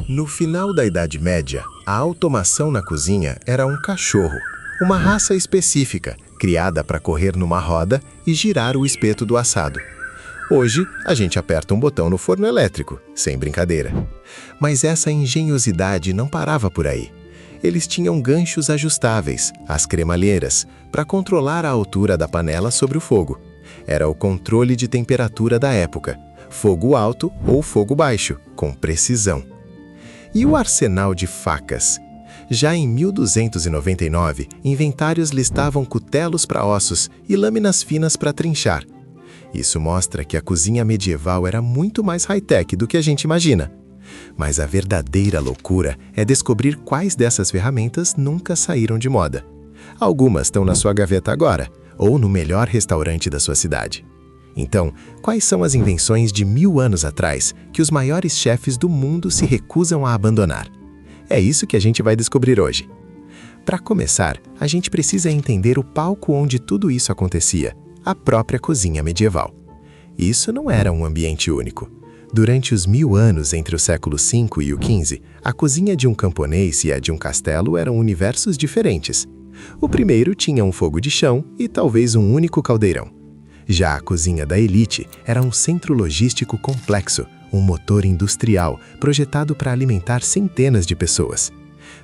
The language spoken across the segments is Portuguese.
No final da Idade Média, a automação na cozinha era um cachorro, uma raça específica, criada para correr numa roda e girar o espeto do assado. Hoje, a gente aperta um botão no forno elétrico, sem brincadeira. Mas essa engenhosidade não parava por aí. Eles tinham ganchos ajustáveis, as cremalheiras, para controlar a altura da panela sobre o fogo. Era o controle de temperatura da época, fogo alto ou fogo baixo, com precisão. E o arsenal de facas? Já em 1299, inventários listavam cutelos para ossos e lâminas finas para trinchar. Isso mostra que a cozinha medieval era muito mais high-tech do que a gente imagina. Mas a verdadeira loucura é descobrir quais dessas ferramentas nunca saíram de moda. Algumas estão na sua gaveta agora, ou no melhor restaurante da sua cidade. Então, quais são as invenções de 1000 anos atrás que os maiores chefes do mundo se recusam a abandonar? É isso que a gente vai descobrir hoje. Para começar, a gente precisa entender o palco onde tudo isso acontecia, a própria cozinha medieval. Isso não era um ambiente único. Durante os 1000 anos entre o século V e o XV, a cozinha de um camponês e a de um castelo eram universos diferentes. O primeiro tinha um fogo de chão e talvez um único caldeirão. Já a cozinha da elite era um centro logístico complexo, um motor industrial projetado para alimentar centenas de pessoas.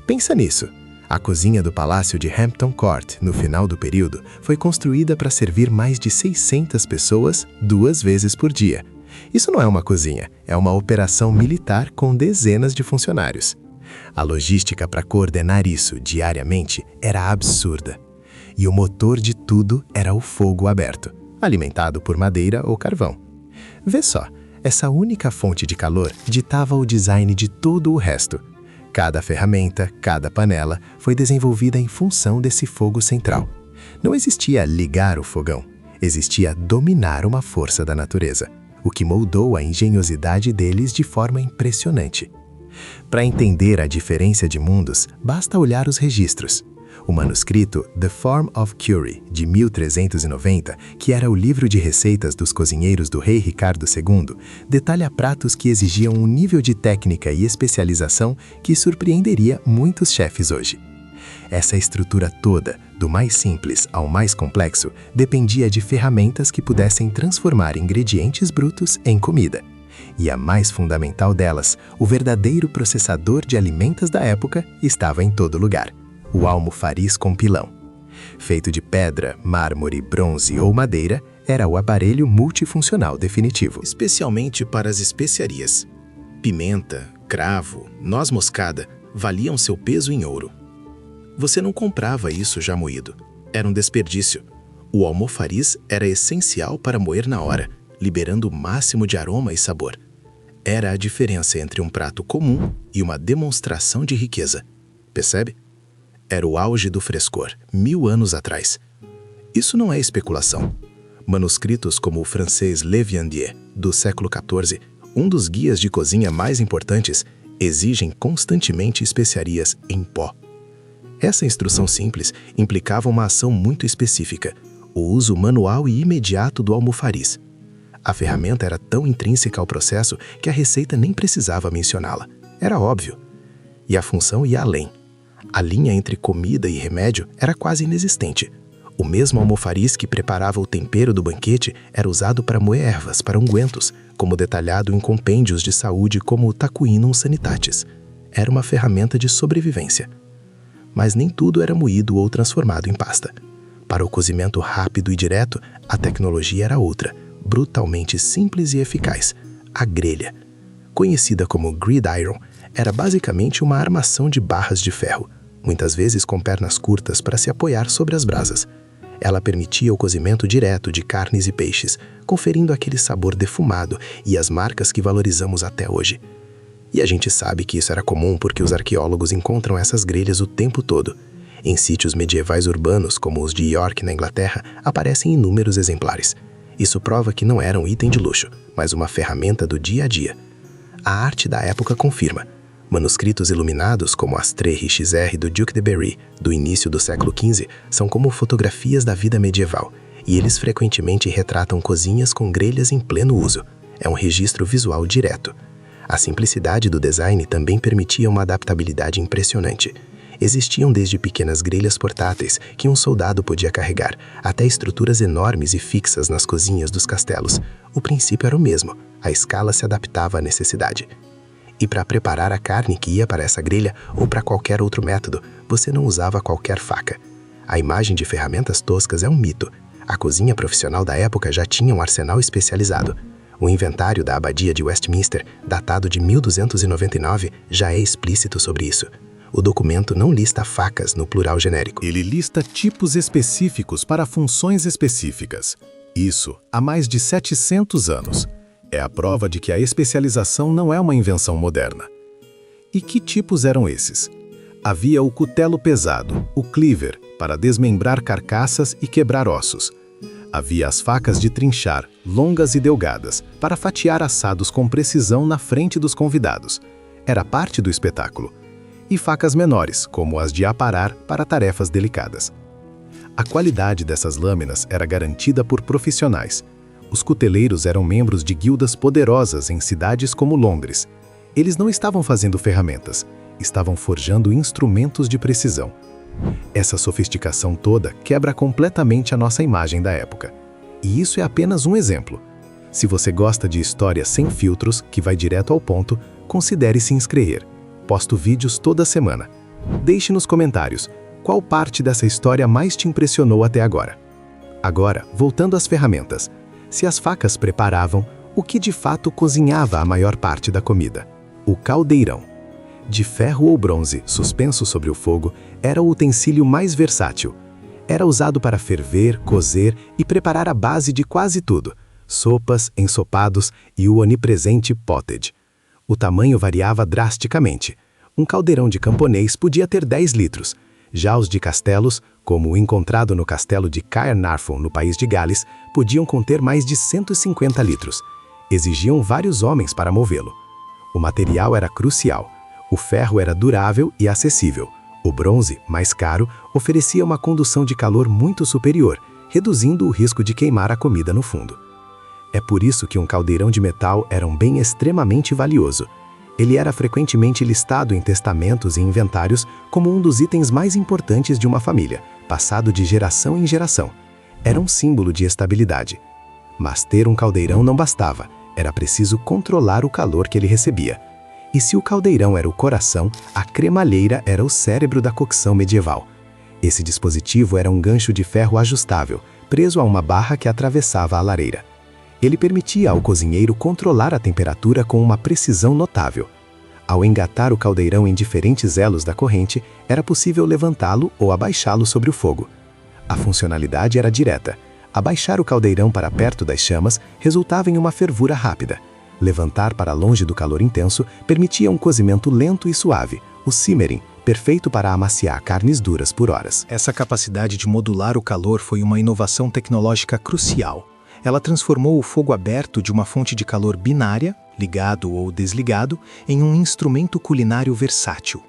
Pensa nisso. A cozinha do Palácio de Hampton Court, no final do período, foi construída para servir mais de 600 pessoas 2 vezes por dia. Isso não é uma cozinha, é uma operação militar com dezenas de funcionários. A logística para coordenar isso diariamente era absurda. E o motor de tudo era o fogo aberto, alimentado por madeira ou carvão. Vê só, essa única fonte de calor ditava o design de todo o resto. Cada ferramenta, cada panela foi desenvolvida em função desse fogo central. Não existia ligar o fogão, existia dominar uma força da natureza, o que moldou a engenhosidade deles de forma impressionante. Para entender a diferença de mundos, basta olhar os registros. O manuscrito The Form of Cury, de 1390, que era o livro de receitas dos cozinheiros do rei Ricardo II, detalha pratos que exigiam um nível de técnica e especialização que surpreenderia muitos chefes hoje. Essa estrutura toda, do mais simples ao mais complexo, dependia de ferramentas que pudessem transformar ingredientes brutos em comida. E a mais fundamental delas, o verdadeiro processador de alimentos da época, estava em todo lugar: o almofariz com pilão. Feito de pedra, mármore, bronze ou madeira, era o aparelho multifuncional definitivo. Especialmente para as especiarias. Pimenta, cravo, noz moscada valiam seu peso em ouro. Você não comprava isso já moído. Era um desperdício. O almofariz era essencial para moer na hora, liberando o máximo de aroma e sabor. Era a diferença entre um prato comum e uma demonstração de riqueza. Percebe? Era o auge do frescor, 1000 anos atrás. Isso não é especulação. Manuscritos como o francês Le Viandier, do século XIV, um dos guias de cozinha mais importantes, exigem constantemente especiarias em pó. Essa instrução simples implicava uma ação muito específica, o uso manual e imediato do almofariz. A ferramenta era tão intrínseca ao processo que a receita nem precisava mencioná-la. Era óbvio. E a função ia além. A linha entre comida e remédio era quase inexistente. O mesmo almofariz que preparava o tempero do banquete era usado para moer ervas para ungüentos, como detalhado em compêndios de saúde como o Tacuinum Sanitatis. Era uma ferramenta de sobrevivência. Mas nem tudo era moído ou transformado em pasta. Para o cozimento rápido e direto, a tecnologia era outra, brutalmente simples e eficaz: a grelha. Conhecida como gridiron, era basicamente uma armação de barras de ferro, muitas vezes com pernas curtas para se apoiar sobre as brasas. Ela permitia o cozimento direto de carnes e peixes, conferindo aquele sabor defumado e as marcas que valorizamos até hoje. E a gente sabe que isso era comum porque os arqueólogos encontram essas grelhas o tempo todo. Em sítios medievais urbanos, como os de York, na Inglaterra, aparecem inúmeros exemplares. Isso prova que não era um item de luxo, mas uma ferramenta do dia a dia. A arte da época confirma. Manuscritos iluminados, como as Três XR do Duc de Berry, do início do século XV, são como fotografias da vida medieval, e eles frequentemente retratam cozinhas com grelhas em pleno uso. É um registro visual direto. A simplicidade do design também permitia uma adaptabilidade impressionante. Existiam desde pequenas grelhas portáteis que um soldado podia carregar, até estruturas enormes e fixas nas cozinhas dos castelos. O princípio era o mesmo, a escala se adaptava à necessidade. E para preparar a carne que ia para essa grelha ou para qualquer outro método, você não usava qualquer faca. A imagem de ferramentas toscas é um mito. A cozinha profissional da época já tinha um arsenal especializado. O inventário da Abadia de Westminster, datado de 1299, já é explícito sobre isso. O documento não lista facas no plural genérico. Ele lista tipos específicos para funções específicas. Isso há mais de 700 anos. É a prova de que a especialização não é uma invenção moderna. E que tipos eram esses? Havia o cutelo pesado, o cleaver, para desmembrar carcaças e quebrar ossos. Havia as facas de trinchar, longas e delgadas, para fatiar assados com precisão na frente dos convidados. Era parte do espetáculo. E facas menores, como as de aparar, para tarefas delicadas. A qualidade dessas lâminas era garantida por profissionais. Os cuteleiros eram membros de guildas poderosas em cidades como Londres. Eles não estavam fazendo ferramentas, estavam forjando instrumentos de precisão. Essa sofisticação toda quebra completamente a nossa imagem da época. E isso é apenas um exemplo. Se você gosta de histórias sem filtros, que vai direto ao ponto, considere se inscrever. Posto vídeos toda semana. Deixe nos comentários qual parte dessa história mais te impressionou até agora. Agora, voltando às ferramentas. Se as facas preparavam, o que de fato cozinhava a maior parte da comida? O caldeirão. De ferro ou bronze, suspenso sobre o fogo, era o utensílio mais versátil. Era usado para ferver, cozer e preparar a base de quase tudo: sopas, ensopados e o onipresente pottage. O tamanho variava drasticamente. Um caldeirão de camponês podia ter 10 litros. Já os de castelos, como o encontrado no castelo de Caernarfon, no país de Gales, podiam conter mais de 150 litros. Exigiam vários homens para movê-lo. O material era crucial. O ferro era durável e acessível. O bronze, mais caro, oferecia uma condução de calor muito superior, reduzindo o risco de queimar a comida no fundo. É por isso que um caldeirão de metal era um bem extremamente valioso. Ele era frequentemente listado em testamentos e inventários como um dos itens mais importantes de uma família, passado de geração em geração. Era um símbolo de estabilidade. Mas ter um caldeirão não bastava, era preciso controlar o calor que ele recebia. E se o caldeirão era o coração, a cremalheira era o cérebro da cocção medieval. Esse dispositivo era um gancho de ferro ajustável, preso a uma barra que atravessava a lareira. Ele permitia ao cozinheiro controlar a temperatura com uma precisão notável. Ao engatar o caldeirão em diferentes elos da corrente, era possível levantá-lo ou abaixá-lo sobre o fogo. A funcionalidade era direta. Abaixar o caldeirão para perto das chamas resultava em uma fervura rápida. Levantar para longe do calor intenso permitia um cozimento lento e suave, o simmering, perfeito para amaciar carnes duras por horas. Essa capacidade de modular o calor foi uma inovação tecnológica crucial. Ela transformou o fogo aberto de uma fonte de calor binária, ligado ou desligado, em um instrumento culinário versátil.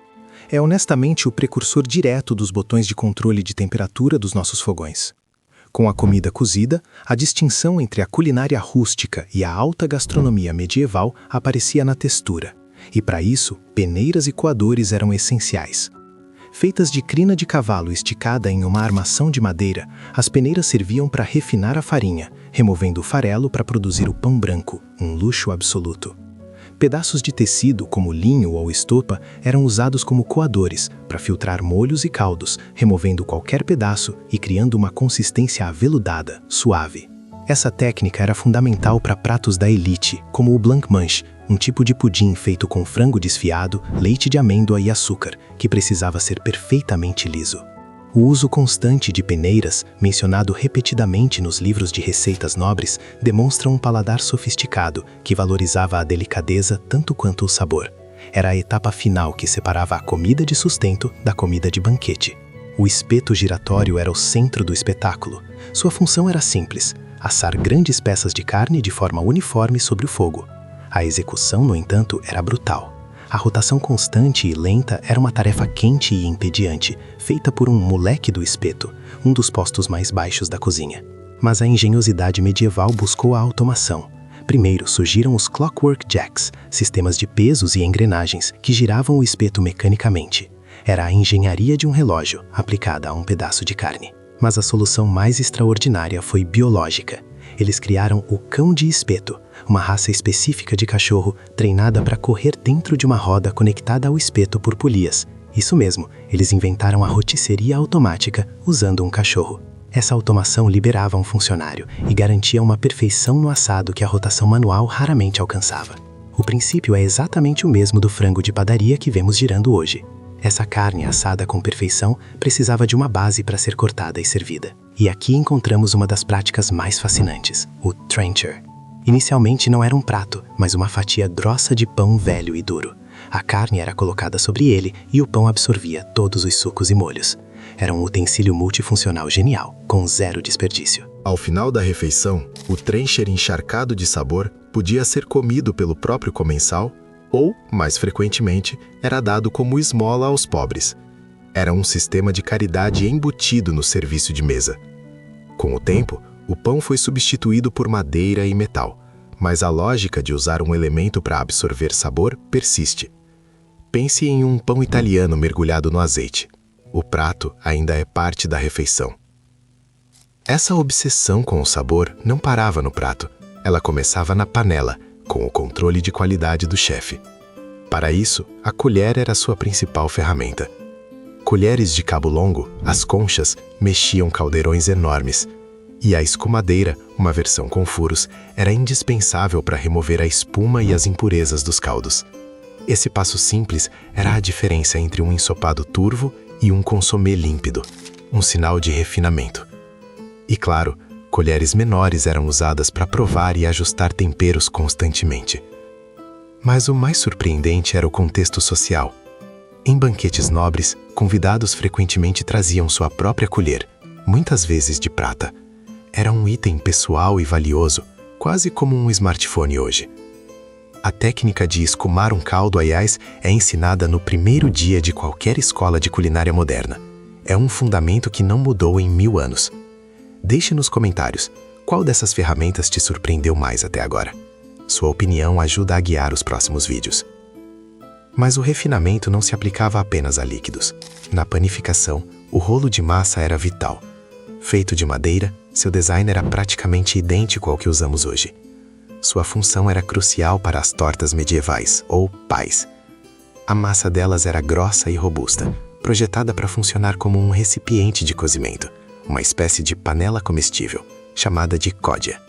É honestamente o precursor direto dos botões de controle de temperatura dos nossos fogões. Com a comida cozida, a distinção entre a culinária rústica e a alta gastronomia medieval aparecia na textura, e para isso, peneiras e coadores eram essenciais. Feitas de crina de cavalo esticada em uma armação de madeira, as peneiras serviam para refinar a farinha, removendo o farelo para produzir o pão branco, um luxo absoluto. Pedaços de tecido, como linho ou estopa, eram usados como coadores para filtrar molhos e caldos, removendo qualquer pedaço e criando uma consistência aveludada, suave. Essa técnica era fundamental para pratos da elite, como o blancmange, um tipo de pudim feito com frango desfiado, leite de amêndoa e açúcar, que precisava ser perfeitamente liso. O uso constante de peneiras, mencionado repetidamente nos livros de receitas nobres, demonstra um paladar sofisticado que valorizava a delicadeza tanto quanto o sabor. Era a etapa final que separava a comida de sustento da comida de banquete. O espeto giratório era o centro do espetáculo. Sua função era simples: assar grandes peças de carne de forma uniforme sobre o fogo. A execução, no entanto, era brutal. A rotação constante e lenta era uma tarefa quente e entediante, feita por um moleque do espeto, um dos postos mais baixos da cozinha. Mas a engenhosidade medieval buscou a automação. Primeiro surgiram os Clockwork Jacks, sistemas de pesos e engrenagens que giravam o espeto mecanicamente. Era a engenharia de um relógio aplicada a um pedaço de carne. Mas a solução mais extraordinária foi biológica. Eles criaram o cão de espeto, uma raça específica de cachorro treinada para correr dentro de uma roda conectada ao espeto por polias. Isso mesmo, eles inventaram a rotisseria automática usando um cachorro. Essa automação liberava um funcionário e garantia uma perfeição no assado que a rotação manual raramente alcançava. O princípio é exatamente o mesmo do frango de padaria que vemos girando hoje. Essa carne assada com perfeição precisava de uma base para ser cortada e servida. E aqui encontramos uma das práticas mais fascinantes, o trencher. Inicialmente não era um prato, mas uma fatia grossa de pão velho e duro. A carne era colocada sobre ele e o pão absorvia todos os sucos e molhos. Era um utensílio multifuncional genial, com zero desperdício. Ao final da refeição, o trencher encharcado de sabor podia ser comido pelo próprio comensal ou, mais frequentemente, era dado como esmola aos pobres. Era um sistema de caridade embutido no serviço de mesa. Com o tempo, o pão foi substituído por madeira e metal, mas a lógica de usar um elemento para absorver sabor persiste. Pense em um pão italiano mergulhado no azeite. O prato ainda é parte da refeição. Essa obsessão com o sabor não parava no prato. Ela começava na panela, com o controle de qualidade do chefe. Para isso, a colher era sua principal ferramenta. Colheres de cabo longo, as conchas, mexiam caldeirões enormes. E a escumadeira, uma versão com furos, era indispensável para remover a espuma e as impurezas dos caldos. Esse passo simples era a diferença entre um ensopado turvo e um consomé límpido, um sinal de refinamento. E claro, colheres menores eram usadas para provar e ajustar temperos constantemente. Mas o mais surpreendente era o contexto social. Em banquetes nobres, convidados frequentemente traziam sua própria colher, muitas vezes de prata. Era um item pessoal e valioso, quase como um smartphone hoje. A técnica de escumar um caldo, aliás, é ensinada no primeiro dia de qualquer escola de culinária moderna. É um fundamento que não mudou em 1000 anos. Deixe nos comentários qual dessas ferramentas te surpreendeu mais até agora. Sua opinião ajuda a guiar os próximos vídeos. Mas o refinamento não se aplicava apenas a líquidos. Na panificação, o rolo de massa era vital. Feito de madeira, seu design era praticamente idêntico ao que usamos hoje. Sua função era crucial para as tortas medievais, ou pais. A massa delas era grossa e robusta, projetada para funcionar como um recipiente de cozimento, uma espécie de panela comestível, chamada de códia.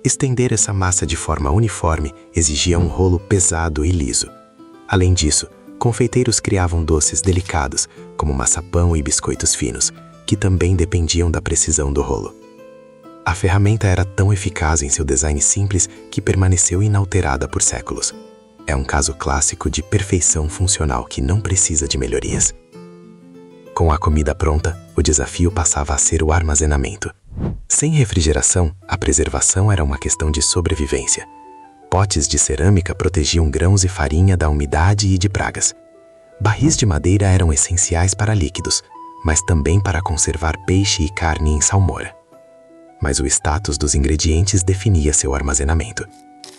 Estender essa massa de forma uniforme exigia um rolo pesado e liso. Além disso, confeiteiros criavam doces delicados, como maçapão e biscoitos finos, que também dependiam da precisão do rolo. A ferramenta era tão eficaz em seu design simples que permaneceu inalterada por séculos. É um caso clássico de perfeição funcional que não precisa de melhorias. Com a comida pronta, o desafio passava a ser o armazenamento. Sem refrigeração, a preservação era uma questão de sobrevivência. Potes de cerâmica protegiam grãos e farinha da umidade e de pragas. Barris de madeira eram essenciais para líquidos, mas também para conservar peixe e carne em salmoura. Mas o status dos ingredientes definia seu armazenamento.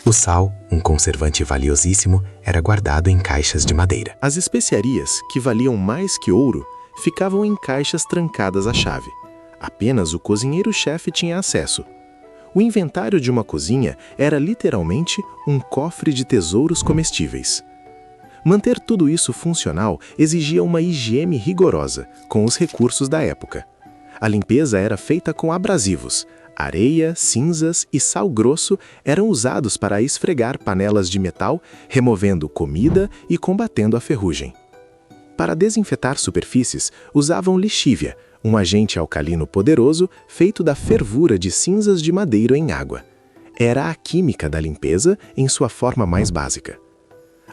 O sal, um conservante valiosíssimo, era guardado em caixas de madeira. As especiarias, que valiam mais que ouro, ficavam em caixas trancadas à chave. Apenas o cozinheiro-chefe tinha acesso. O inventário de uma cozinha era literalmente um cofre de tesouros comestíveis. Manter tudo isso funcional exigia uma higiene rigorosa, com os recursos da época. A limpeza era feita com abrasivos. Areia, cinzas e sal grosso eram usados para esfregar panelas de metal, removendo comida e combatendo a ferrugem. Para desinfetar superfícies, usavam lixívia, um agente alcalino poderoso feito da fervura de cinzas de madeira em água. Era a química da limpeza em sua forma mais básica.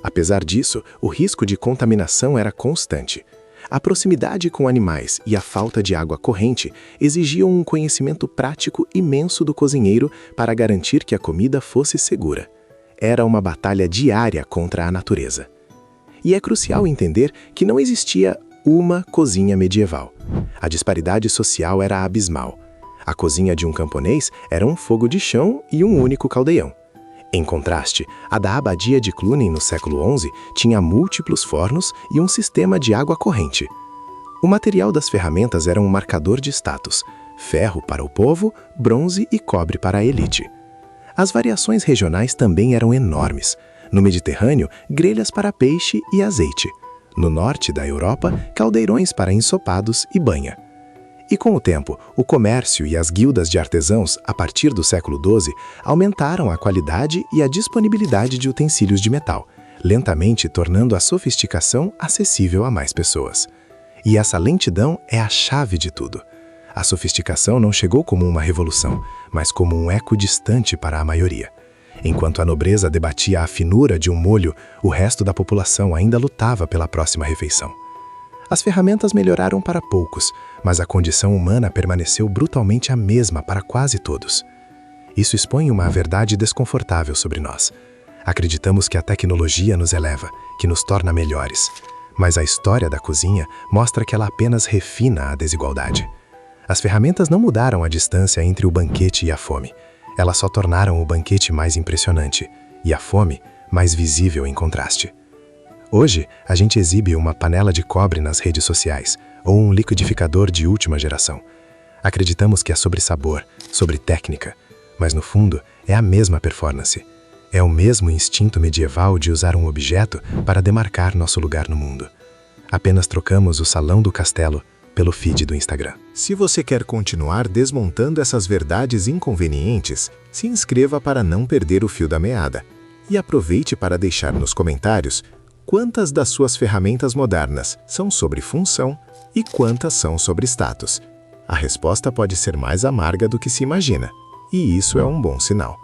Apesar disso, o risco de contaminação era constante. A proximidade com animais e a falta de água corrente exigiam um conhecimento prático imenso do cozinheiro para garantir que a comida fosse segura. Era uma batalha diária contra a natureza. E é crucial entender que não existia uma cozinha medieval. A disparidade social era abismal. A cozinha de um camponês era um fogo de chão e um único caldeirão. Em contraste, a da abadia de Cluny no século XI tinha múltiplos fornos e um sistema de água corrente. O material das ferramentas era um marcador de status: ferro para o povo, bronze e cobre para a elite. As variações regionais também eram enormes. No Mediterrâneo, grelhas para peixe e azeite. No norte da Europa, caldeirões para ensopados e banha. E com o tempo, o comércio e as guildas de artesãos, a partir do século XII, aumentaram a qualidade e a disponibilidade de utensílios de metal, lentamente tornando a sofisticação acessível a mais pessoas. E essa lentidão é a chave de tudo. A sofisticação não chegou como uma revolução, mas como um eco distante para a maioria. Enquanto a nobreza debatia a finura de um molho, o resto da população ainda lutava pela próxima refeição. As ferramentas melhoraram para poucos, mas a condição humana permaneceu brutalmente a mesma para quase todos. Isso expõe uma verdade desconfortável sobre nós. Acreditamos que a tecnologia nos eleva, que nos torna melhores. Mas a história da cozinha mostra que ela apenas refina a desigualdade. As ferramentas não mudaram a distância entre o banquete e a fome. Elas só tornaram o banquete mais impressionante e a fome mais visível em contraste. Hoje, a gente exibe uma panela de cobre nas redes sociais ou um liquidificador de última geração. Acreditamos que é sobre sabor, sobre técnica, mas no fundo é a mesma performance. É o mesmo instinto medieval de usar um objeto para demarcar nosso lugar no mundo. Apenas trocamos o salão do castelo pelo feed do Instagram. Se você quer continuar desmontando essas verdades inconvenientes, se inscreva para não perder o fio da meada. E aproveite para deixar nos comentários quantas das suas ferramentas modernas são sobre função e quantas são sobre status. A resposta pode ser mais amarga do que se imagina, e isso é um bom sinal.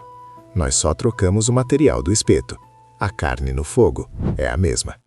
Nós só trocamos o material do espeto. A carne no fogo é a mesma.